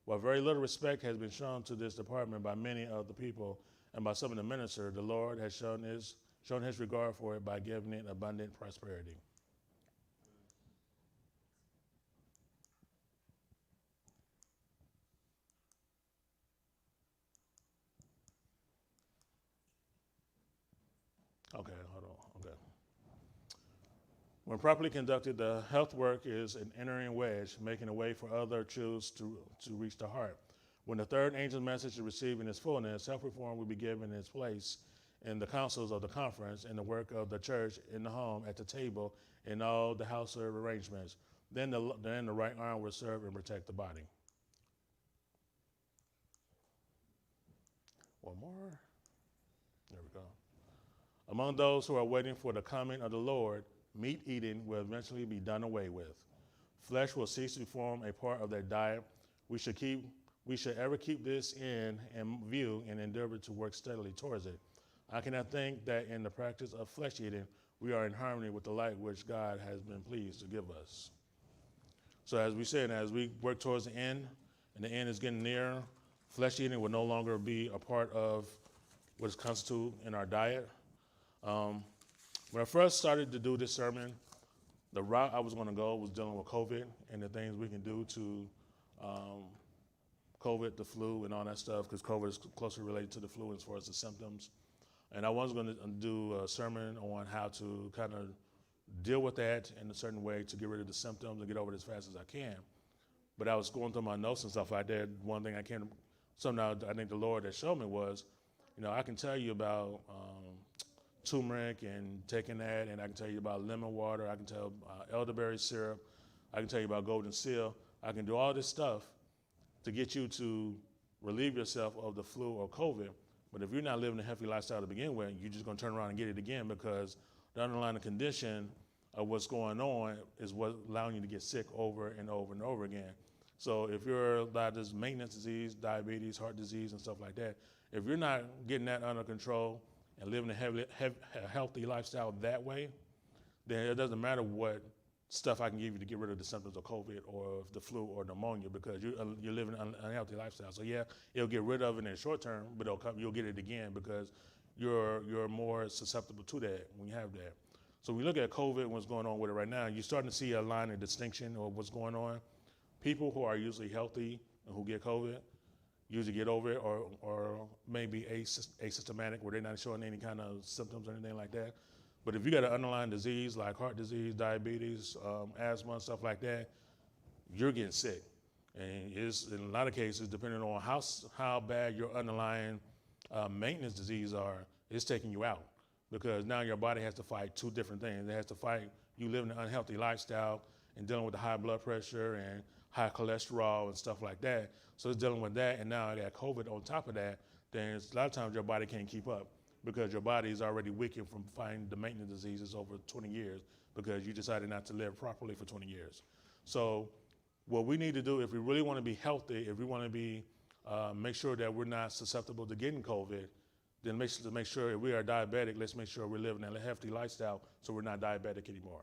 S1: While very little respect has been shown to this department by many of the people and by some of the ministers, the Lord has shown his regard for it by giving it abundant prosperity. Okay, hold on. Okay. When properly conducted, the health work is an entering wedge, making a way for other truths to reach the heart. When the third angel's message is received in its fullness, health reform will be given its place in the councils of the conference, in the work of the church, in the home, at the table, in all the household arrangements. Then the right arm will serve and protect the body. One more. There we go. Among those who are waiting for the coming of the Lord, meat eating will eventually be done away with. Flesh will cease to form a part of their diet. We should ever keep this in view and endeavor to work steadily towards it. I cannot think that in the practice of flesh eating, we are in harmony with the light which God has been pleased to give us. So as we said, as we work towards the end, and the end is getting near, flesh eating will no longer be a part of what is constituted in our diet. When I first started to do this sermon, the route I was going to go was dealing with COVID and the things we can do to COVID, the flu, and all that stuff, because COVID is closely related to the flu as far as the symptoms. And I was going to do a sermon on how to kind of deal with that in a certain way to get rid of the symptoms and get over it as fast as I can. But I was going through my notes and stuff like that. One thing I think the Lord has shown me was, I can tell you about turmeric and taking that, and I can tell you about lemon water, I can tell elderberry syrup, I can tell you about golden seal. I can do all this stuff to get you to relieve yourself of the flu or COVID, But if you're not living a healthy lifestyle to begin with, you're just going to turn around and get it again because the underlying condition of what's going on is what's allowing you to get sick over and over and over again. So if you're like this maintenance disease, diabetes, heart disease, and stuff like that, if you're not getting that under control and living a healthy lifestyle that way, then it doesn't matter what stuff I can give you to get rid of the symptoms of COVID or the flu or pneumonia because you're living an unhealthy lifestyle. So yeah, it'll get rid of it in the short term, but you'll get it again because you're more susceptible to that when you have that. So we look at COVID and what's going on with it right now. You're starting to see a line of distinction of what's going on. People who are usually healthy and who get COVID usually get over it or maybe asymptomatic where they're not showing any kind of symptoms or anything like that. But if you got an underlying disease like heart disease, diabetes, asthma, and stuff like that, you're getting sick. And it's, in a lot of cases, depending on how bad your underlying maintenance disease are, it's taking you out. Because now your body has to fight two different things. It has to fight you living an unhealthy lifestyle and dealing with the high blood pressure and high cholesterol and stuff like that. So it's dealing with that, and now I got COVID on top of that, then a lot of times your body can't keep up because your body is already weakened from fighting the maintenance diseases over 20 years because you decided not to live properly for 20 years. So what we need to do if we really want to be healthy, if we want to be make sure that we're not susceptible to getting COVID, then make sure if we are diabetic, let's make sure we're living a healthy lifestyle so we're not diabetic anymore.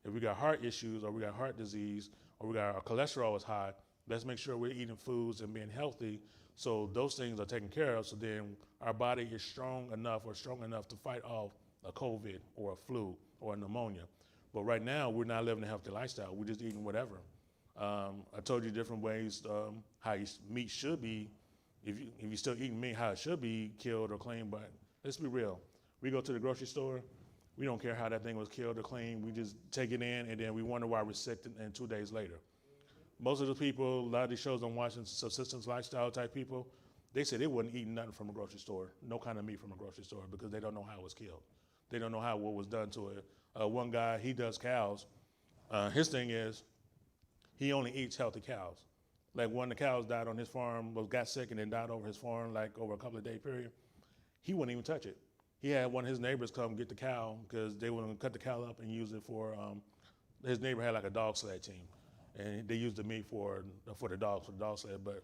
S1: If we got heart issues or we got heart disease or we got our cholesterol is high, let's make sure we're eating foods and being healthy so those things are taken care of so then our body is strong enough to fight off a COVID or a flu or a pneumonia. But right now, we're not living a healthy lifestyle. We're just eating whatever. I told you different ways how meat should be, if you're still eating meat, how it should be killed or cleaned. But let's be real. We go to the grocery store, we don't care how that thing was killed or cleaned. We just take it in, and then we wonder why we're sick and 2 days later. Most of the people, a lot of these shows I'm watching, subsistence lifestyle type people, they say they wouldn't eat nothing from a grocery store, no kind of meat from a grocery store, because they don't know how it was killed. They don't know what was done to it. One guy, he does cows. His thing is, he only eats healthy cows. Like when the cows died on his farm, got sick and then died over his farm, like over a couple of day period, he wouldn't even touch it. He had one of his neighbors come get the cow because they were going to cut the cow up and use it for, his neighbor had like a dog sled team. And they used the meat for the dog sled. But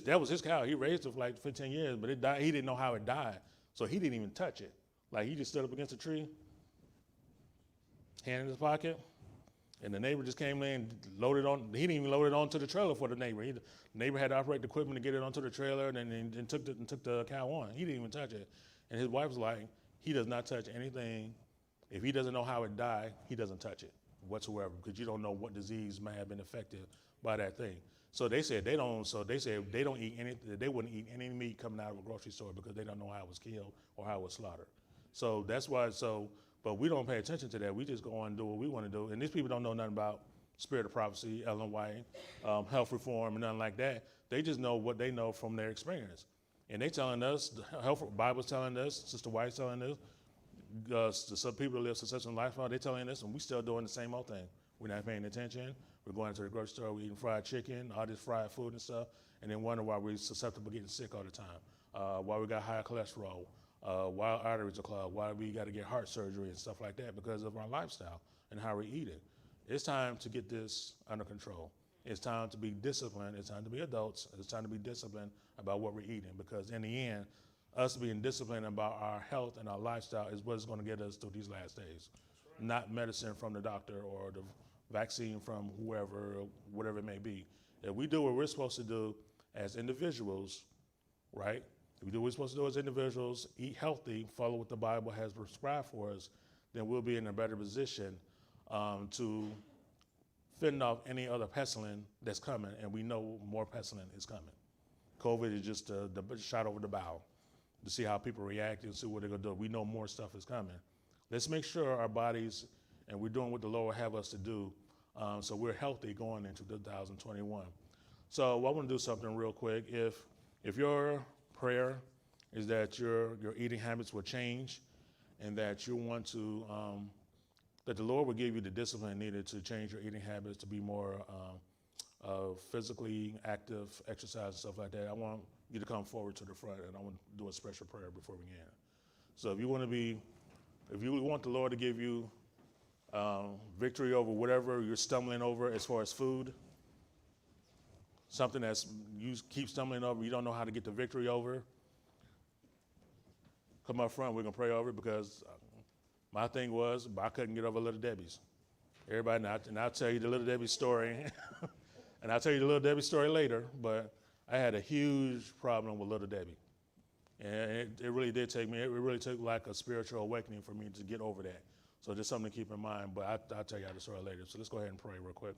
S1: that was his cow. He raised it for like 15 years, but it died. He didn't know how it died. So he didn't even touch it. Like he just stood up against a tree, hand in his pocket, and the neighbor just came in, loaded on. He didn't even load it onto the trailer for the neighbor. The neighbor had to operate the equipment to get it onto the trailer and then took the cow on. He didn't even touch it. And his wife was like, he does not touch anything. If he doesn't know how it died, he doesn't touch it whatsoever because you don't know what disease may have been affected by that thing. So they said they don't eat any. They wouldn't eat any meat coming out of a grocery store because they don't know how it was killed or how it was slaughtered. So that's why. But we don't pay attention to that. We just go on and do what we want to do. And these people don't know nothing about spirit of prophecy, Ellen White, health reform, and nothing like that. They just know what they know from their experience. And they telling us, the Bible's telling us, Sister White's telling us, some people that live successful lifestyle, they're telling us, and we still doing the same old thing. We're not paying attention. We're going to the grocery store, we're eating fried chicken, all this fried food and stuff, and then wonder why we're susceptible to getting sick all the time, why we got high cholesterol, why our arteries are clogged, why we got to get heart surgery and stuff like that because of our lifestyle and how we eat it. It's time to get this under control. It's time to be disciplined. It's time to be adults. It's time to be disciplined about what we're eating because in the end, us being disciplined about our health and our lifestyle is what's going to get us through these last days, not medicine from the doctor or the vaccine from whoever, whatever it may be. If we do what we're supposed to do as individuals, right? If we do what we're supposed to do as individuals, eat healthy, follow what the Bible has prescribed for us, then we'll be in a better position to fend off any other pestilence that's coming, and we know more pestilence is coming. COVID is just the shot over the bow to see how people react and see what they're going to do. We know more stuff is coming. Let's make sure our bodies, and we're doing what the Lord have us to do, so we're healthy going into 2021. So I want to do something real quick. If your prayer is that your eating habits will change and that you want to, that the Lord will give you the discipline needed to change your eating habits to be more physically active, exercise and stuff like that, I want you to come forward to the front, and I want to do a special prayer before we begin. So if you want the Lord to give you victory over whatever you're stumbling over as far as food, something that's you keep stumbling over, you don't know how to get the victory over, come up front, we're going to pray over it, because my thing was, I couldn't get over Little Debbie's. Everybody, and I'll tell you the Little Debbie story, and I'll tell you the Little Debbie story later, but I had a huge problem with Little Debbie. And it really did take me, it really took like a spiritual awakening for me to get over that. So just something to keep in mind, but I'll tell you the story later. So let's go ahead and pray real quick.